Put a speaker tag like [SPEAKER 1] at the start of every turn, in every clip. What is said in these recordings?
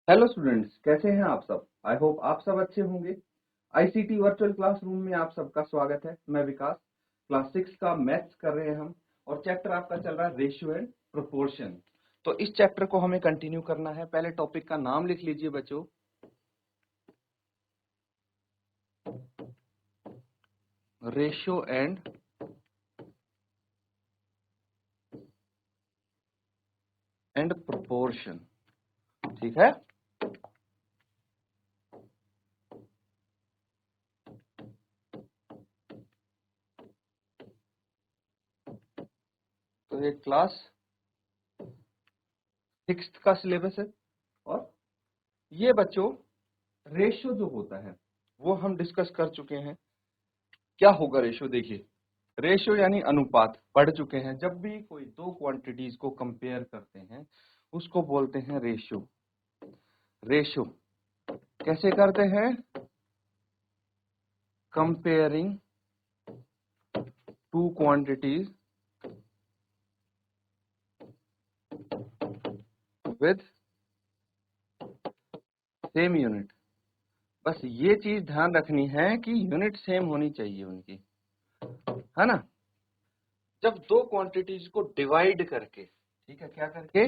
[SPEAKER 1] Hello students, कैसे हैं आप सब। आई होप आप सब अच्छे होंगे। आईसीटी वर्चुअल क्लासरूम में आप सबका स्वागत है। मैं विकास, क्लास 6 का मैथ्स कर रहे हैं हम, और चैप्टर आपका चल रहा है रेशियो एंड प्रोपोर्शन। तो इस चैप्टर को हमें कंटिन्यू करना है। पहले टॉपिक का नाम लिख लीजिए बच्चों, रेशियो एंड प्रोपोर्शन। ठीक है। तो ये क्लास 6 का सिलेबस है, और ये बच्चों रेशियो जो होता है वो हम डिस्कस कर चुके हैं। क्या होगा रेशियो, देखिए रेशियो यानी अनुपात पढ़ चुके हैं। जब भी कोई दो क्वांटिटीज को कंपेयर करते हैं उसको बोलते हैं रेशियो। रेशियो कैसे करते हैं? Comparing two quantities with same unit. बस ये चीज ध्यान रखनी है कि यूनिट सेम होनी चाहिए उनकी, है ना। जब दो क्वांटिटीज को डिवाइड करके, ठीक है, क्या करके?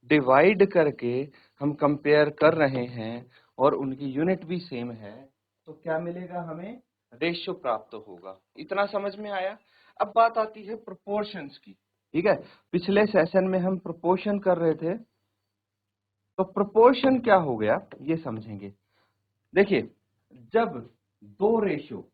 [SPEAKER 1] डिवाइड करके हम कंपेयर कर रहे हैं और उनकी यूनिट भी सेम है, तो क्या मिलेगा हमें? रेशियो प्राप्त होगा। इतना समझ में आया। अब बात आती है प्रोपोर्शंस की। ठीक है, पिछले सेशन में हम प्रोपोर्शन कर रहे थे, तो प्रोपोर्शन क्या हो गया ये समझेंगे। देखिए, जब दो रेशियो,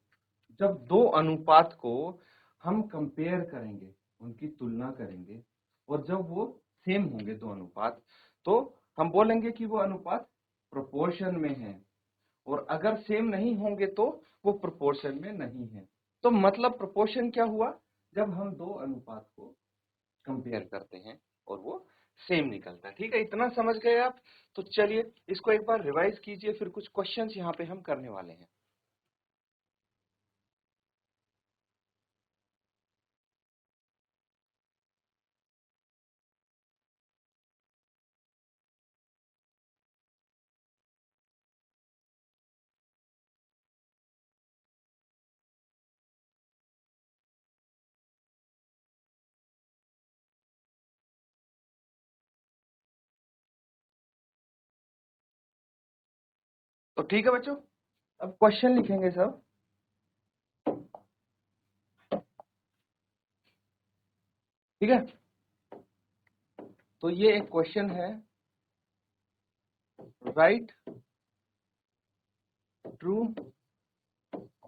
[SPEAKER 1] जब दो अनुपात को हम कंपेयर करेंगे, उनकी तुलना करेंगे, और जब वो सेम होंगे दो अनुपात, तो हम बोलेंगे कि वो अनुपात प्रोपोर्शन में है। और अगर सेम नहीं होंगे तो वो प्रोपोर्शन में नहीं है। तो मतलब प्रोपोर्शन क्या हुआ? जब हम दो अनुपात को कंपेयर करते हैं और वो सेम निकलता है। ठीक है, इतना समझ गए आप? तो चलिए इसको एक बार रिवाइज कीजिए, फिर कुछ क्वेश्चंस यहाँ पे हम करने वाले हैं। तो ठीक है बच्चों, अब क्वेश्चन लिखेंगे सब। ठीक है, तो ये एक क्वेश्चन है, राइट ट्रू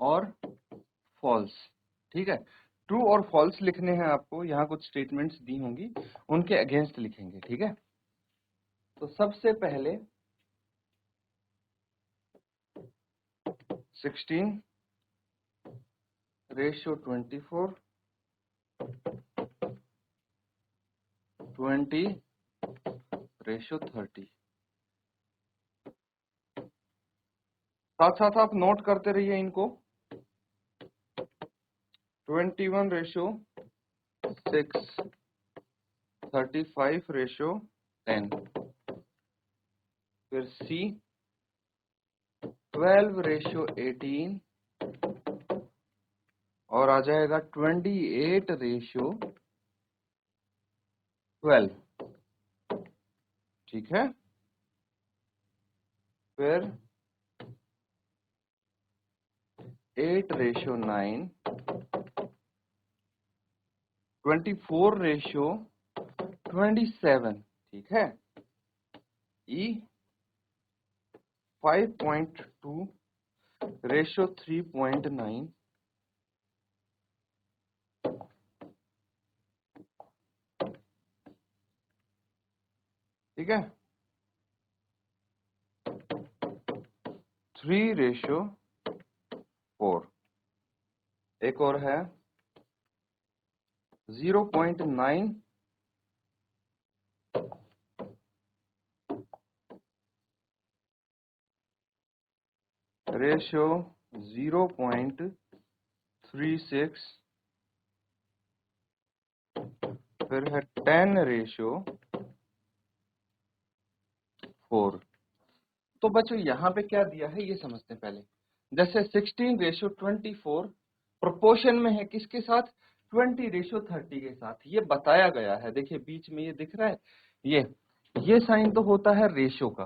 [SPEAKER 1] और फॉल्स। ठीक है, ट्रू और फॉल्स लिखने हैं आपको। यहाँ कुछ स्टेटमेंट्स दी होंगी, उनके अगेंस्ट लिखेंगे। ठीक है, तो सबसे पहले 16 रेशियो 24, 20 रेशियो 30। साथ साथ आप नोट करते रहिए इनको। 21 रेशियो 6, 35 रेशियो 10, फिर सी 12 रेशियो 18, और आ जाएगा 28 रेशियो 12। ठीक है, फिर 8 रेशियो 9, 24 रेशियो 27। ठीक है, ई 5.2 रेशियो 3.9। ठीक है, 3 रेशियो 4। एक और है 0.9 रेशियो 0.36, फिर है 10 रेशियो 4। तो बच्चों यहाँ पे क्या दिया है ये समझते हैं पहले। जैसे 16:24 प्रोपोर्शन में है किसके साथ, 20:30 के साथ, ये बताया गया है। देखिए बीच में ये दिख रहा है, ये साइन तो होता है रेशो का,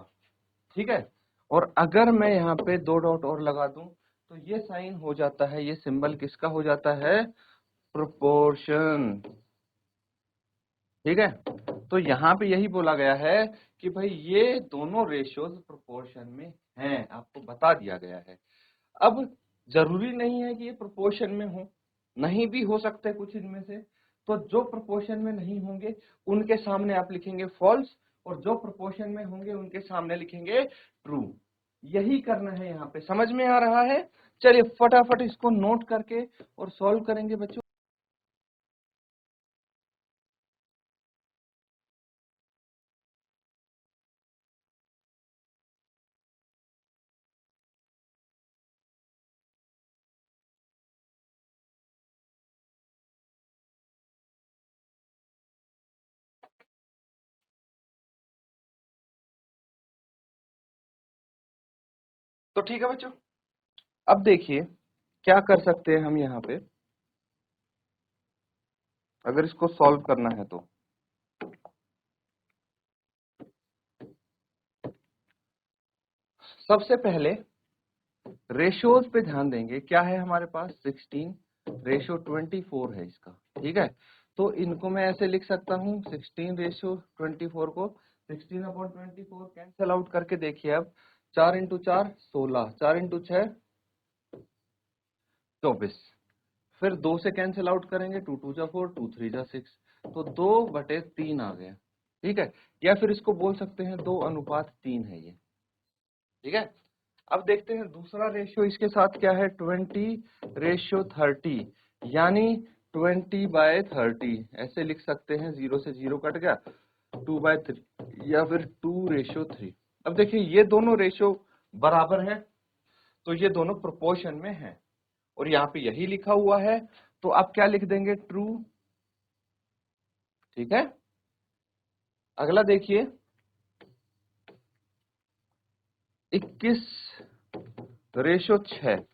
[SPEAKER 1] ठीक है। और अगर मैं यहाँ पे 2 डॉट और लगा दूं तो ये साइन हो जाता है, ये सिंबल किसका हो जाता है, प्रोपोर्शन, ठीक है। तो यहाँ पे यही बोला गया है कि भाई ये दोनों रेशियोज प्रोपोर्शन में हैं, आपको बता दिया गया है। अब जरूरी नहीं है कि ये प्रोपोर्शन में हो, नहीं भी हो सकते कुछ इनमें से। तो जो प्रोपोर्शन में नहीं होंगे उनके सामने आप लिखेंगे फॉल्स, और जो प्रोपोर्शन में होंगे उनके सामने लिखेंगे ट्रू। यही करना है यहाँ पे, समझ में आ रहा है। चलिए फटाफट इसको नोट करके और सॉल्व करेंगे बच्चों। तो ठीक है बच्चों, अब देखिए क्या कर सकते हैं हम यहाँ पे, अगर इसको सॉल्व करना है तो। सबसे पहले रेशियोज पे ध्यान देंगे। क्या है हमारे पास, 16:24 है इसका, ठीक है। तो इनको मैं ऐसे लिख सकता हूँ, 16:24 को 16/24 कैंसिल आउट करके देखिए। अब 4 × 4 16, 4 × 6 24, फिर 2 से कैंसिल आउट करेंगे, 2 2 जा 4, 2 3 जा 6, तो 2/3 आ गया, ठीक है। या फिर इसको बोल सकते हैं 2:3 है ये, ठीक है। अब देखते हैं दूसरा रेशियो इसके साथ क्या है, 20:30, यानी 20/30, ऐसे लिख सकते हैं, 0 से 0 कट गया, 2/3 या फिर 2:3। अब देखिए ये दोनों रेशियो बराबर है, तो ये दोनों प्रोपोर्शन में है, और यहाँ पे यही लिखा हुआ है, तो आप क्या लिख देंगे, ट्रू, ठीक है। अगला देखिए 21:6,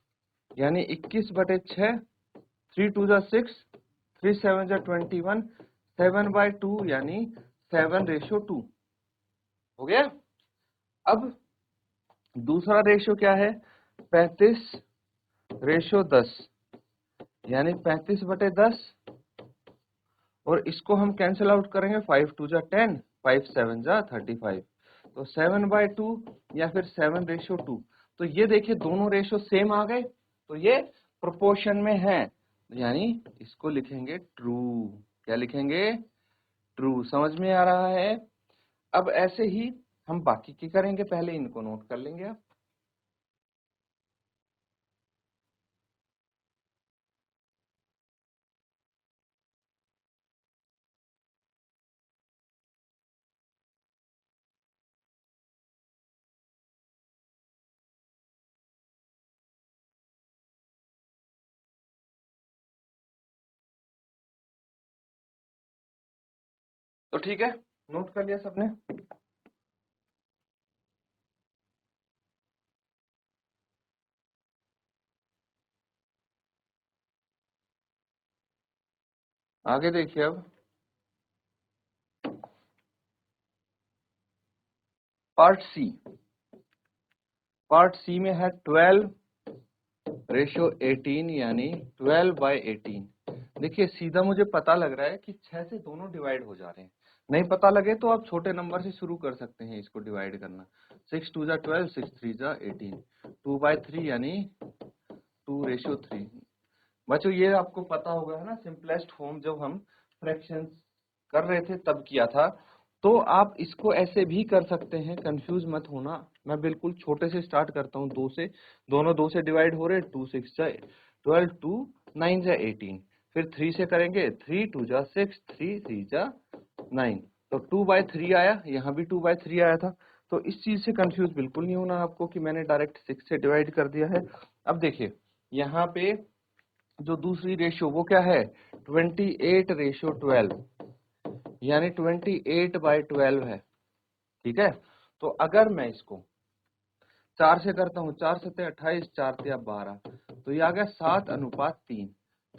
[SPEAKER 1] यानी 21/6, 3 2 जा 6, 3 7 जा 21, 7/2 यानी 7:2 हो गया। अब दूसरा रेशियो क्या है, 35:10, यानी 35/10, और इसको हम कैंसिल आउट करेंगे, 5 2 जा 10, 5 7 जा 35, तो 7/2 या फिर 7:2। तो ये देखिए दोनों रेशियो सेम आ गए, तो ये प्रोपोर्शन में है, यानी इसको लिखेंगे ट्रू। क्या लिखेंगे, ट्रू। समझ में आ रहा है। अब ऐसे ही हम बाकी की करेंगे, पहले इनको नोट कर लेंगे आप। तो ठीक है, नोट कर लिया सबने। आगे देखिए अब पार्ट सी। पार्ट सी में है 12:18, यानी 12/18। देखिए सीधा मुझे पता लग रहा है कि 6 से दोनों डिवाइड हो जा रहे हैं। नहीं पता लगे तो आप छोटे नंबर से शुरू कर सकते हैं इसको डिवाइड करना। 6 2 जा 12, 6 3 जा 18, 2/3 यानी 2:3। बच्चों ये आपको पता होगा है ना, सिंपलेस्ट फॉर्म जब हम फ्रैक्शंस कर रहे थे तब किया था। तो आप इसको ऐसे भी कर सकते हैं, कंफ्यूज मत होना। मैं बिल्कुल छोटे से स्टार्ट करता हूँ, 2 से, दोनों 2 से डिवाइड हो रहे, 2 6 जा 12, 2 9 जा 18, फिर 3 से करेंगे, 3 2 जा 6, 3 3 जा 9, तो 2/3 आया, यहाँ भी 2/3 आया था। तो इस चीज से कंफ्यूज बिल्कुल नहीं होना आपको कि मैंने डायरेक्ट 6 से डिवाइड कर दिया है। अब देखिए यहाँ पे जो दूसरी रेशियो वो क्या है, 28:12, यानी 28/12 है, ठीक है। तो अगर मैं इसको 4 से करता हूँ, 4 सत्ते 28, 4 तिया 12, तो ये आ गया 7:3।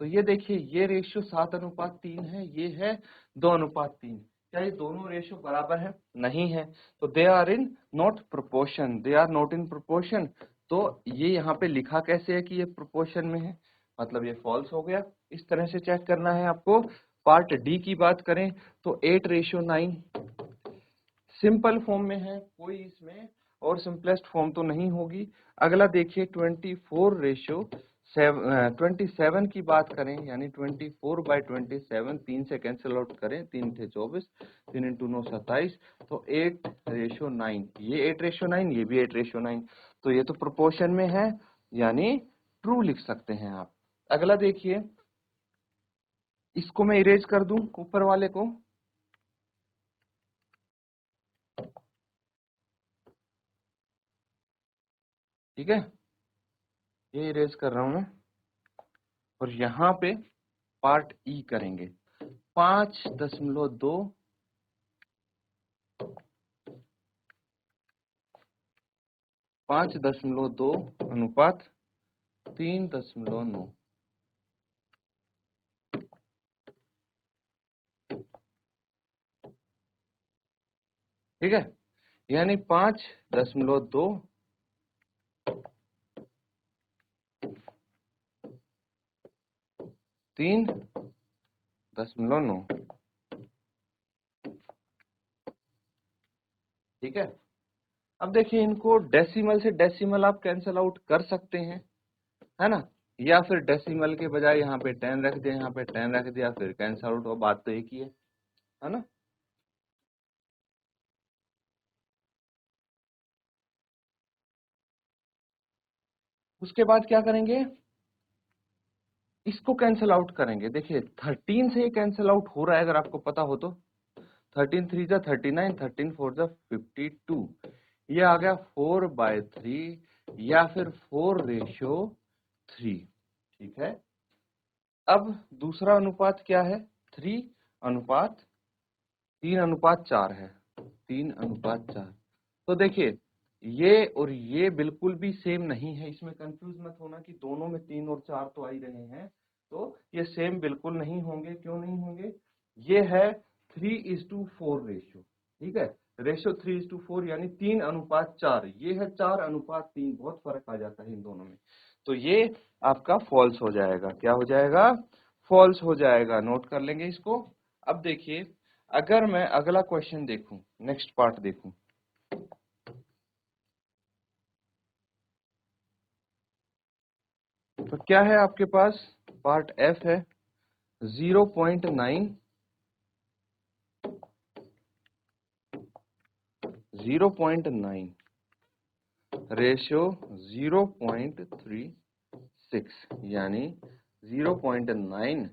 [SPEAKER 1] तो ये देखिए ये रेशियो 7:3 है, ये है 2:3। क्या ये दोनों रेशियो बराबर है? नहीं है। तो they are in not proportion, they are not in proportion. तो ये यहाँ पे लिखा कैसे है कि ये प्रोपोर्शन में है, मतलब ये फॉल्स हो गया। इस तरह से चेक करना है आपको। पार्ट डी की बात करें तो 8:9 सिंपल फॉर्म में है, कोई इसमें और सिंपलेस्ट फॉर्म तो नहीं होगी। अगला देखिए 27 की बात करें, यानी 24/27, 3 से कैंसिल आउट करें, 3 थे 24, 3 इंटू 9 27, तो 8:9, ये 8:9, ये भी 8:9, तो ये तो प्रोपोर्शन में है, यानी ट्रू लिख सकते हैं आप। अगला देखिए, इसको मैं इरेज कर दूं ऊपर वाले को, ठीक है, ये इरेज कर रहा हूं मैं, और यहाँ पे पार्ट ई करेंगे। 5.2 5.2 अनुपात 3.9, ठीक है, यानी 5.2 3.9, ठीक है। अब देखिए इनको डेसिमल से डेसिमल आप कैंसिल आउट कर सकते हैं, है ना, या फिर डेसिमल के बजाय यहाँ पे 10 रख दिया, यहाँ पे 10 रख दिया, फिर कैंसिल आउट, और बात तो एक ही है ना। उसके बाद क्या करेंगे, इसको कैंसिल आउट करेंगे। देखिए 13 से ये कैंसिल आउट हो रहा है, अगर आपको पता हो तो। 13 3 जा 39, 13 4 जा 52, ये आ गया 4/3, या फिर 4:3, ठीक है। अब दूसरा अनुपात क्या है, 3:4 है, 3:4। तो देखिए ये और ये बिल्कुल भी सेम नहीं है, इसमें कंफ्यूज मत होना कि दोनों में 3 और 4 तो आ ही रहे हैं, तो ये सेम बिल्कुल नहीं होंगे। क्यों नहीं होंगे, ये है 3:4 रेशियो, ठीक है, रेशियो 3:4, यानी 3:4, ये है 4:3, बहुत फर्क आ जाता है इन दोनों में। तो ये आपका फॉल्स हो जाएगा, क्या हो जाएगा, फॉल्स हो जाएगा, नोट कर लेंगे इसको। अब देखिए अगर मैं अगला क्वेश्चन देखूं, नेक्स्ट पार्ट देखूं, तो क्या है आपके पास, पार्ट एफ है 0.9, 0.9 रेशियो 0.36, यानी 0.9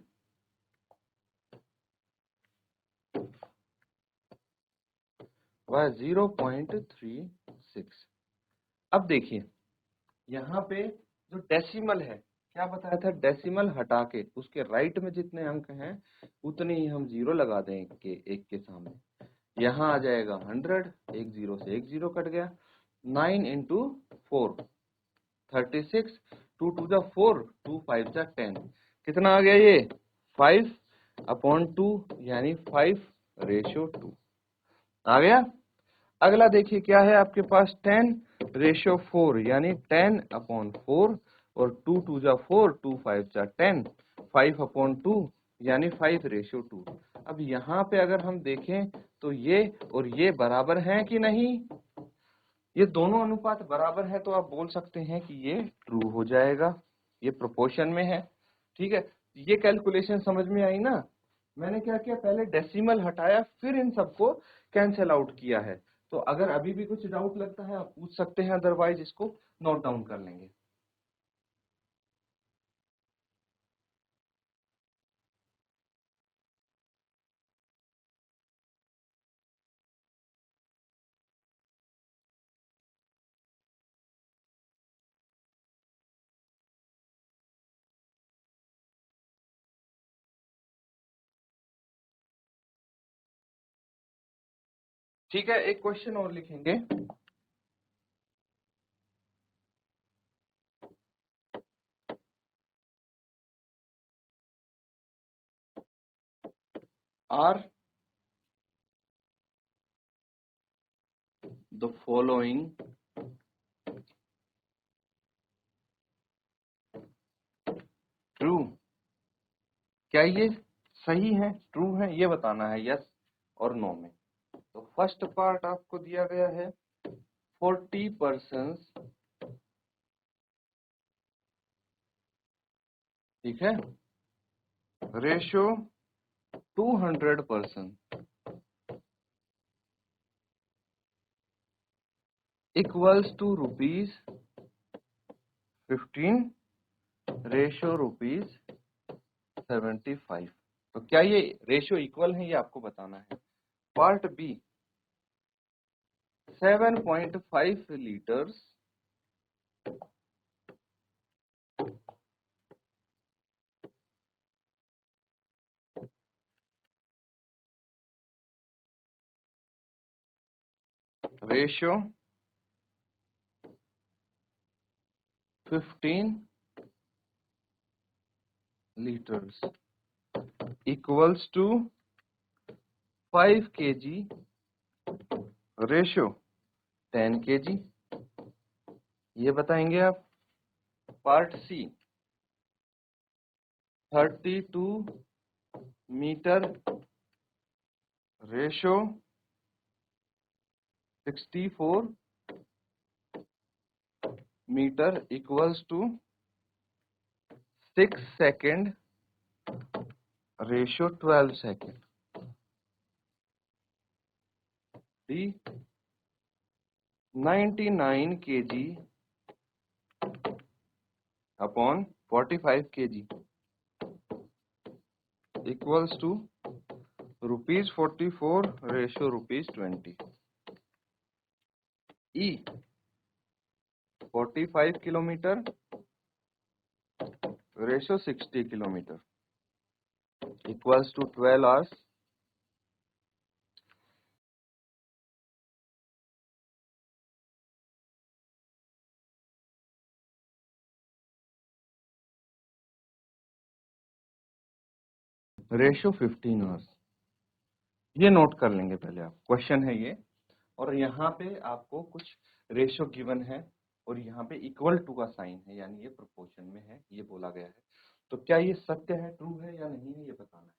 [SPEAKER 1] व 0.36। अब देखिए यहाँ पे जो डेसिमल है, क्या बताया था, डेसिमल हटा के उसके राइट में जितने अंक हैं उतने ही हम जीरो लगा देंगे एक के सामने। यहाँ आ जाएगा 100, एक जीरो से एक जीरो कट गया, 9 इंटू 4 36, 2 टू जा 4, 2 5 जा 10, कितना आ गया ये 5/2, यानी 5:2 आ गया। अगला देखिए क्या है आपके पास, 10:4, यानी 10/4, और 2 टू जा 4, 2 5 जा 10, 5/2, यानी 5:2। अब यहाँ पे अगर हम देखें तो ये और ये बराबर हैं कि नहीं, ये दोनों अनुपात बराबर है, तो आप बोल सकते हैं कि ये ट्रू हो जाएगा, ये प्रोपोर्शन में है, ठीक है। ये कैलकुलेशन समझ में आई ना। मैंने क्या किया, पहले डेसिमल हटाया, फिर इन सबको कैंसिल आउट किया है। तो अगर अभी भी कुछ डाउट लगता है आप पूछ सकते हैं, अदरवाइज इसको नोट डाउन कर लेंगे। ठीक है, एक क्वेश्चन और लिखेंगे। आर द फॉलोइंग ट्रू, क्या ये सही है, ट्रू है, ये बताना है यस और नो में। तो फर्स्ट पार्ट आपको दिया गया है 40%, ठीक है, रेशो 200% इक्वल्स टू ₹15 रेशो ₹75। तो क्या ये रेशियो इक्वल है, ये आपको बताना है। Part B 7.5 litres ratio 15 litres equals to 5 kg ratio 10 kg, ये बताएंगे आप। Part C 32 metre ratio 64 metre equals to 6 second ratio 12 second. D 99 kg upon 45 kg equals to ₹44 ratio ₹20। E 45 kilometre ratio 60 kilometre equals to 12 hours. Ratio 15 hours, ये note कर लेंगे पहले आप, question है ये, और यहाँ पे आपको कुछ रेशियो गिवन है और यहाँ पे इक्वल टू का साइन है, यानी ये प्रोपोर्शन में है, ये बोला गया है। तो क्या ये सत्य है, ट्रू है या नहीं है, ये बताना है।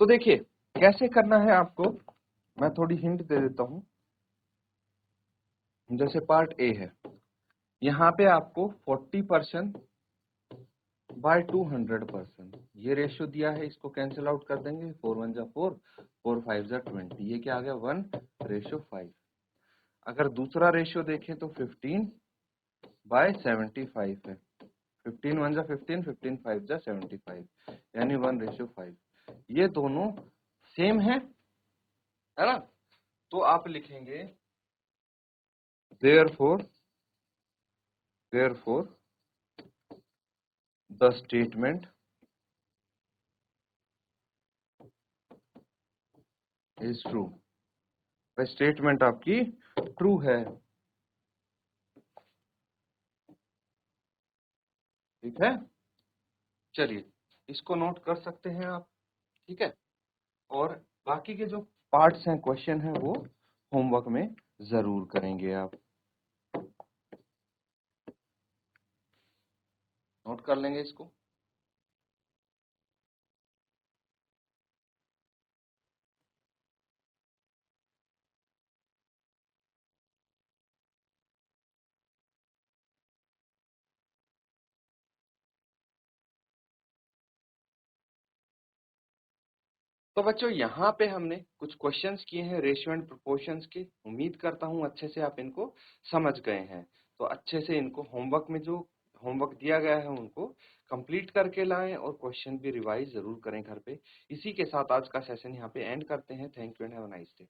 [SPEAKER 1] तो देखिए कैसे करना है आपको, मैं थोड़ी हिंट दे देता हूँ। जैसे पार्ट ए है, यहाँ पे आपको 40% बाय 200%, ये रेशियो दिया है, इसको कैंसिल आउट कर देंगे, 4 1 जा 4, 4 5 जा 20, ये क्या आ गया 1:5। अगर दूसरा रेशियो देखें तो 15/75 है, 15 1 जा 15, 15 5 जा 75, यानी 1:5। ये दोनों सेम है ना। तो आप लिखेंगे therefore the statement is true, statement आपकी ट्रू है, ठीक है। चलिए इसको नोट कर सकते हैं आप, ठीक है। और बाकी के जो पार्ट्स हैं, क्वेश्चन हैं, वो होमवर्क में जरूर करेंगे आप, नोट कर लेंगे इसको। तो बच्चों यहाँ पे हमने कुछ क्वेश्चंस किए हैं रेशियो एंड प्रोपोर्शंस के, उम्मीद करता हूँ अच्छे से आप इनको समझ गए हैं। तो अच्छे से इनको होमवर्क में जो होमवर्क दिया गया है उनको कंप्लीट करके लाएं और क्वेश्चन भी रिवाइज जरूर करें घर पे। इसी के साथ आज का सेशन यहाँ पे एंड करते हैं। Thank you and have a nice day.